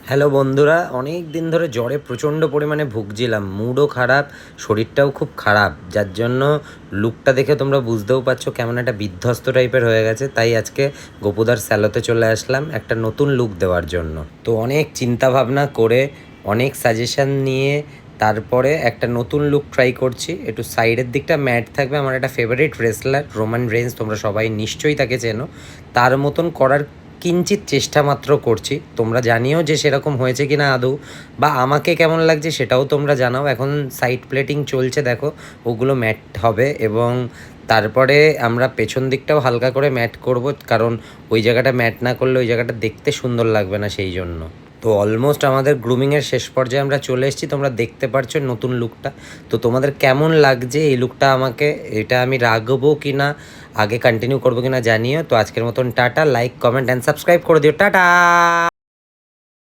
Hello বন্ধুরা, অনেক দিন ধরে জ্বরে প্রচণ্ড পরিমাণে ভুগছিলাম, মুডও খারাপ, শরীরটাও খুব খারাপ, যার জন্য লুকটা দেখে তোমরা বুঝতেও পারছো কেমন একটা বিধ্বস্ত টাইপের হয়ে গেছে। তাই আজকে গোপুদার স্যালোতে চলে আসলাম একটা নতুন লুক দেওয়ার জন্য। তো অনেক চিন্তা ভাবনা করে, অনেক সাজেশন নিয়ে তারপরে একটা নতুন লুক ট্রাই করছি। একটু সাইডের দিকটা ম্যাট থাকবে। আমার একটা ফেভারিট রেসলার রোমান রেন্স, তোমরা সবাই নিশ্চয়ই তাকে চেনো, তার মতন করার কিঞ্চিত চেষ্টা মাত্র করছি। তোমরা জানিও যে সেরকম হয়েছে কি না আদৌ, বা আমাকে কেমন লাগছে সেটাও তোমরা জানাও। এখন সাইড প্লেটিং চলছে, দেখো ওগুলো ম্যাট হবে, এবং তারপরে আমরা পেছন দিকটাও হালকা করে ম্যাট করব, কারণ ওই জায়গাটা ম্যাট না করলে ওই জায়গাটা দেখতে সুন্দর লাগবে না, সেই জন্য। তো অলমোস্ট আমাদের গ্রুমিংয়ের শেষ পর্যায়ে আমরা চলে এসেছি, তোমরা দেখতে পারছো নতুন লুকটা। তো তোমাদের কেমন লাগছে এই লুকটা, আমাকে এটা আমি রাখবো কি না, আগে কন্টিনিউ করবো কি না জানিও। তো আজকের মতন tata, like comment and subscribe করে দিও, টাটা।